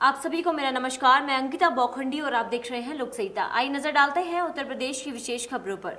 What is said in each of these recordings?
आप सभी को मेरा नमस्कार। मैं अंकिता बोखंडी और आप देख रहे हैं लोक सहिता। आइए नजर डालते हैं उत्तर प्रदेश की विशेष खबरों पर।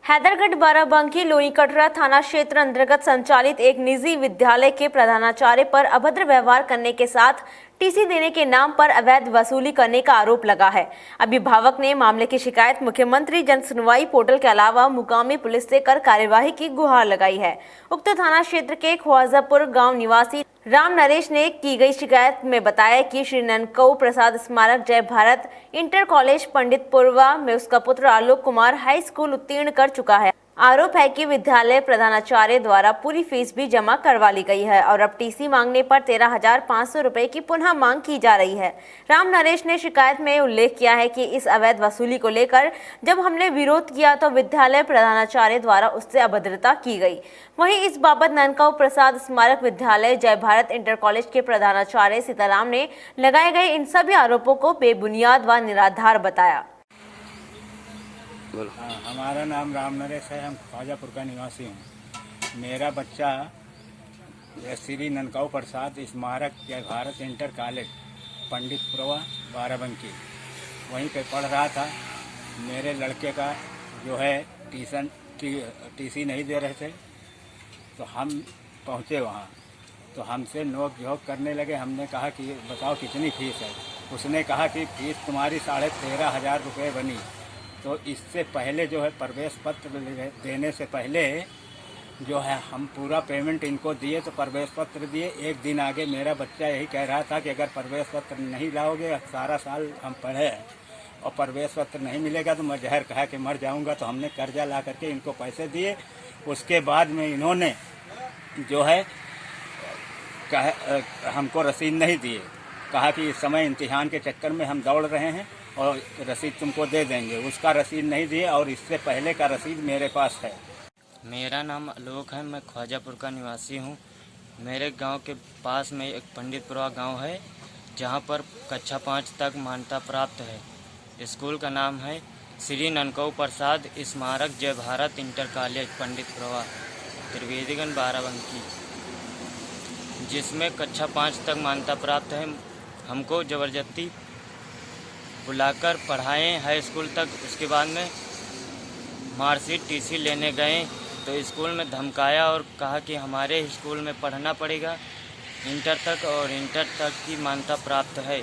हैदरगढ़ बाराबंकी लोनी कटरा थाना क्षेत्र अंतर्गत संचालित एक निजी विद्यालय के प्रधानाचार्य पर अभद्र व्यवहार करने के साथ टीसी देने के नाम पर अवैध वसूली करने का आरोप लगा है। अभिभावक ने मामले की शिकायत मुख्यमंत्री जन सुनवाई पोर्टल के अलावा मुकामी पुलिस से कर कार्यवाही की गुहार लगाई है। उक्त थाना क्षेत्र के ख्वाजापुर गांव निवासी राम नरेश ने की गई शिकायत में बताया कि श्री ननकऊ प्रसाद स्मारक जय भारत इंटर कॉलेज पंडितपुरवा में उसका पुत्र आलोक कुमार हाई स्कूल उत्तीर्ण कर चुका है। आरोप है कि विद्यालय प्रधानाचार्य द्वारा पूरी फीस भी जमा करवा ली गई है और अब टीसी मांगने पर 13,500 रुपए की पुनः मांग की जा रही है। राम नरेश ने शिकायत में उल्लेख किया है कि इस अवैध वसूली को लेकर जब हमने विरोध किया तो विद्यालय प्रधानाचार्य द्वारा उससे अभद्रता की गई। वहीं इस बाबत ननकऊ प्रसाद स्मारक विद्यालय जय भारत इंटर कॉलेज के प्रधानाचार्य सीताराम ने लगाए गए इन सभी आरोपों को बेबुनियाद व निराधार बताया। हमारा नाम राम नरेश है। हम ख्वाजापुर का निवासी हूँ। मेरा बच्चा श्री ननकऊ प्रसाद स्मारक जय भारत इंटर कॉलेज पंडितपुरवा बाराबंकी वहीं पे पढ़ रहा था। मेरे लड़के का जो है टीसी नहीं दे रहे थे तो हम पहुँचे वहाँ, तो हमसे नोक झोंक करने लगे। हमने कहा कि बताओ कितनी फीस है। उसने कहा कि फीस तुम्हारी 13,500 रुपये बनी। तो इससे पहले जो है प्रवेश पत्र देने से पहले जो है हम पूरा पेमेंट इनको दिए, तो प्रवेश पत्र दिए। एक दिन आगे मेरा बच्चा यही कह रहा था कि अगर प्रवेश पत्र नहीं लाओगे, सारा साल हम पढ़े और प्रवेश पत्र नहीं मिलेगा तो मैं जहर कहा कि मर जाऊंगा। तो हमने कर्जा ला करके इनको पैसे दिए। उसके बाद में इन्होंने जो है हमको रसीद नहीं दिए। कहा कि इस समय इम्तिहान के चक्कर में हम दौड़ रहे हैं और रसीद तुमको दे देंगे। उसका रसीद नहीं दिए और इससे पहले का रसीद मेरे पास है। मेरा नाम आलोक है। मैं ख्वाजापुर का निवासी हूँ। मेरे गांव के पास में एक पंडितपुरा गांव है जहां पर कक्षा 5 तक मान्यता प्राप्त है। स्कूल का नाम है श्री ननकऊ प्रसाद स्मारक जय भारत इंटर कॉलेज पंडितपुरवा त्रिवेदीगंज बाराबंकी, जिसमें कक्षा 5 तक मान्यता प्राप्त है। हमको ज़बरदस्ती बुलाकर पढ़ाएं हाई स्कूल तक। उसके बाद में मार्कशीट टीसी लेने गए तो स्कूल में धमकाया और कहा कि हमारे स्कूल में पढ़ना पड़ेगा इंटर तक, और इंटर तक की मान्यता प्राप्त है।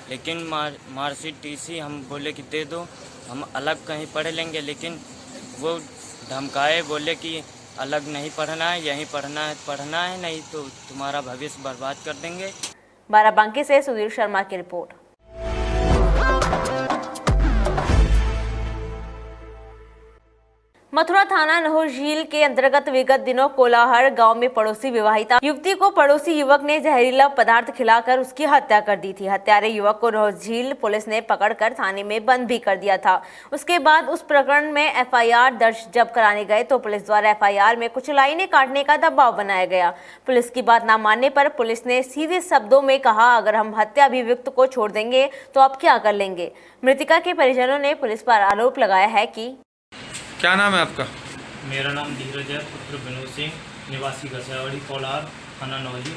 लेकिन मार्कशीट टीसी हम बोले कि दे दो, हम अलग कहीं पढ़ लेंगे। लेकिन वो धमकाए, बोले कि अलग नहीं पढ़ना है, यहीं पढ़ना है, नहीं तो तुम्हारा भविष्य बर्बाद कर देंगे। बाराबंकी से सुधीर शर्मा की रिपोर्ट। मथुरा थाना नहुर झील के अंतर्गत विगत दिनों कोलाहर गांव में पड़ोसी विवाहिता युवती को पड़ोसी युवक ने जहरीला पदार्थ खिलाकर उसकी हत्या कर दी थी। हत्यारे युवक को नहुर झील पुलिस ने पकड़कर थाने में बंद भी कर दिया था। उसके बाद उस प्रकरण में एफआईआर दर्ज जब कराने गए तो पुलिस द्वारा एफआईआर में कुछ लाइनें काटने का दबाव बनाया गया। पुलिस की बात न मानने पर पुलिस ने सीधे शब्दों में कहा, अगर हम हत्या अभियुक्त को छोड़ देंगे तो आप क्या कर लेंगे। मृतका के परिजनों ने पुलिस पर आरोप लगाया है कि क्या नाम है आपका? मेरा नाम धीरज है, पुत्र विनोद सिंह, निवासी घसियावाड़ी कोलार थाना नौजी।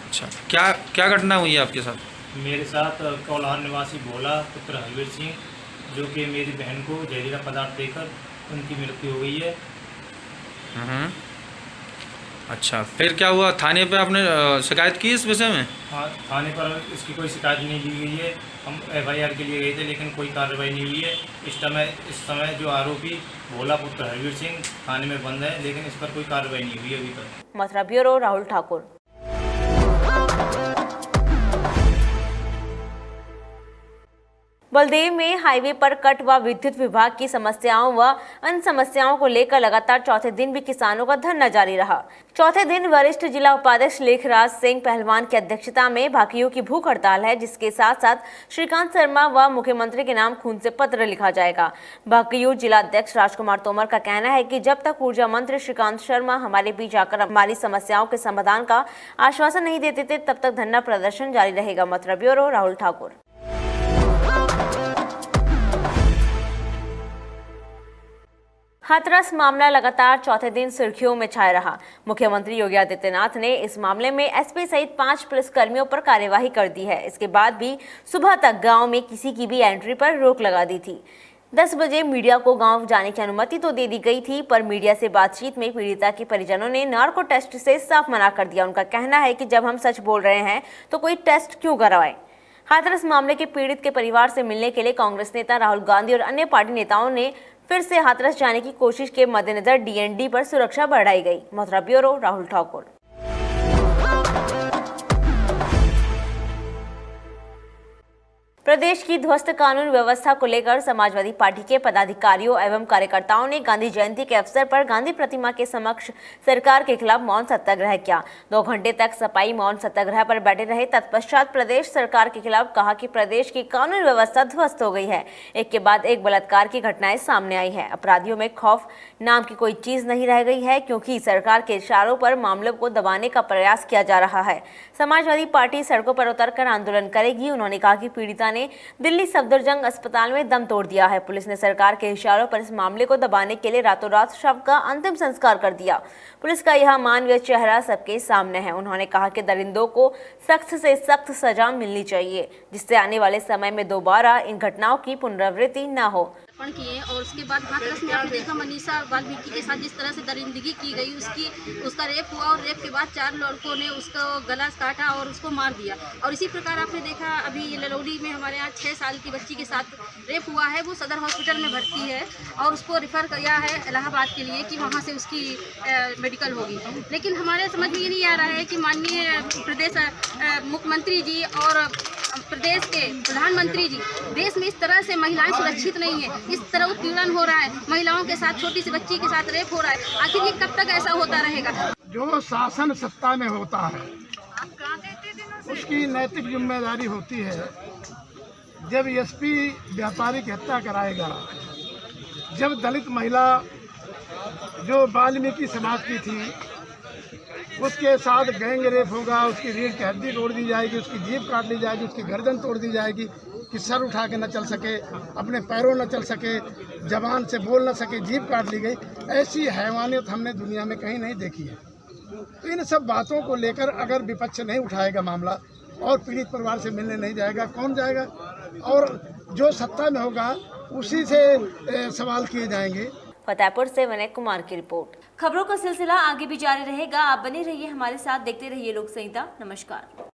अच्छा, क्या घटना हुई है आपके साथ? मेरे साथ कोलार निवासी भोला पुत्र हरवीर सिंह, जो कि मेरी बहन को जहरीला पदार्थ देकर उनकी मृत्यु हो गई है। अच्छा, फिर क्या हुआ? थाने पे आपने शिकायत की इस विषय में? हाँ, थाने पर इसकी कोई शिकायत नहीं दी गई है। हम एफआईआर के लिए गए थे लेकिन कोई कार्रवाई नहीं हुई है। इस समय जो आरोपी भोला पुत्र हरवीर सिंह थाने में बंद है, लेकिन इस पर कोई कार्रवाई नहीं हुई अभी तक। मथुरा ब्यूरो राहुल ठाकुर। बलदेव में हाईवे पर कट व विद्युत विभाग की समस्याओं व अन्य समस्याओं को लेकर लगातार चौथे दिन भी किसानों का धरना जारी रहा। चौथे दिन वरिष्ठ जिला उपाध्यक्ष लेखराज सिंह पहलवान की अध्यक्षता में भाकियों की भूख हड़ताल है, जिसके साथ साथ श्रीकांत शर्मा व मुख्यमंत्री के नाम खून से पत्र लिखा जाएगा। भाकियों जिला अध्यक्ष राजकुमार तोमर का कहना है कि जब तक ऊर्जा मंत्री श्रीकांत शर्मा हमारे बीच आकर हमारी समस्याओं के समाधान का आश्वासन नहीं देते थे, तब तक धरना प्रदर्शन जारी रहेगा। मथुरा ब्यूरो राहुल ठाकुर। हाथरस मामला लगातार चौथे दिन सुर्खियों में छाया रहा। मुख्यमंत्री योगी आदित्यनाथ ने इस मामले में एसपी सहित 5 पुलिसकर्मियों पर कार्यवाही कर दी है। इसके बाद भी सुबह तक गांव में किसी की भी एंट्री पर रोक लगा दी थी। 10 बजे मीडिया को गांव जाने की अनुमति तो दे दी गई थी, पर मीडिया से बातचीत में पीड़िता के परिजनों ने नार्को टेस्ट से साफ मना कर दिया। उनका कहना है कि जब हम सच बोल रहे हैं तो कोई टेस्ट क्यों करवाएं। हाथरस मामले के पीड़ित के परिवार से मिलने के लिए कांग्रेस नेता राहुल गांधी और अन्य पार्टी नेताओं ने फिर से हाथरस जाने की कोशिश के मद्देनजर डीएनडी पर सुरक्षा बढ़ाई गई। मथुरा ब्यूरो, राहुल ठाकुर। प्रदेश की ध्वस्त कानून व्यवस्था को लेकर समाजवादी पार्टी के पदाधिकारियों एवं कार्यकर्ताओं ने गांधी जयंती के अवसर पर गांधी प्रतिमा के समक्ष सरकार के खिलाफ मौन सत्याग्रह किया। 2 घंटे तक सपाई मौन सत्याग्रह पर बैठे रहे। तत्पश्चात प्रदेश सरकार के खिलाफ कहा कि प्रदेश की कानून व्यवस्था ध्वस्त हो गई है। एक के बाद एक बलात्कार की घटनाएं सामने आई है। अपराधियों में खौफ नाम की कोई चीज नहीं रह गई है, क्योंकि सरकार के इशारों पर मामलों को दबाने का प्रयास किया जा रहा है। समाजवादी पार्टी सड़कों पर उतरकर आंदोलन करेगी। उन्होंने कहा कि पीड़िता ने दिल्ली सफदरजंग अस्पताल में दम तोड़ दिया है। पुलिस ने सरकार के इशारों पर इस मामले को दबाने के लिए रातों रात शव का अंतिम संस्कार कर दिया। पुलिस का यह मानवीय चेहरा सबके सामने है। उन्होंने कहा कि दरिंदों को सख्त से सख्त सजा मिलनी चाहिए, जिससे आने वाले समय में दोबारा इन घटनाओं की पुनरावृत्ति न हो। किए और उसके बाद हाथरस में आपने देखा मनीषा वाल्मीकि के साथ जिस तरह से दरिंदगी की गई, उसका रेप हुआ और रेप के बाद 4 लड़कों ने उसको गला काटा और उसको मार दिया। और इसी प्रकार आपने देखा अभी ललौली में हमारे यहाँ 6 साल की बच्ची के साथ रेप हुआ है। वो सदर हॉस्पिटल में भर्ती है और उसको रेफर किया है इलाहाबाद के लिए कि वहाँ से उसकी मेडिकल होगी। लेकिन हमारे समझ में ये नहीं आ रहा है कि माननीय प्रदेश मुख्यमंत्री जी और प्रदेश के प्रधानमंत्री जी देश में इस तरह से महिलाएं सुरक्षित नहीं है, इस तरह उत्पीड़न हो रहा है, महिलाओं के साथ छोटी सी बच्ची के साथ रेप हो रहा है। आखिर ये कब तक ऐसा होता रहेगा? जो शासन सत्ता में होता है उसकी नैतिक जिम्मेदारी होती है। जब एसपी व्यापारी की हत्या कराएगा, जब दलित महिला जो वाल्मीकि समाज की थी उसके साथ गैंग रेप होगा, उसकी रीढ़ की हड्डी तोड़ दी जाएगी, उसकी जीभ काट ली जाएगी, उसकी गर्दन तोड़ दी जाएगी कि सर उठा के न चल सके, अपने पैरों न चल सके, जबान से बोल न सके, जीभ काट ली गई। ऐसी हैवानियत हमने दुनिया में कहीं नहीं देखी है। तो इन सब बातों को लेकर अगर विपक्ष नहीं उठाएगा मामला और पीड़ित परिवार से मिलने नहीं जाएगा, कौन जाएगा? और जो सत्ता में होगा उसी से सवाल किए जाएंगे। फतेहपुर से विनय कुमार की रिपोर्ट। खबरों का सिलसिला आगे भी जारी रहेगा। आप बने रहिए हमारे साथ, देखते रहिए लोक संहिता। नमस्कार।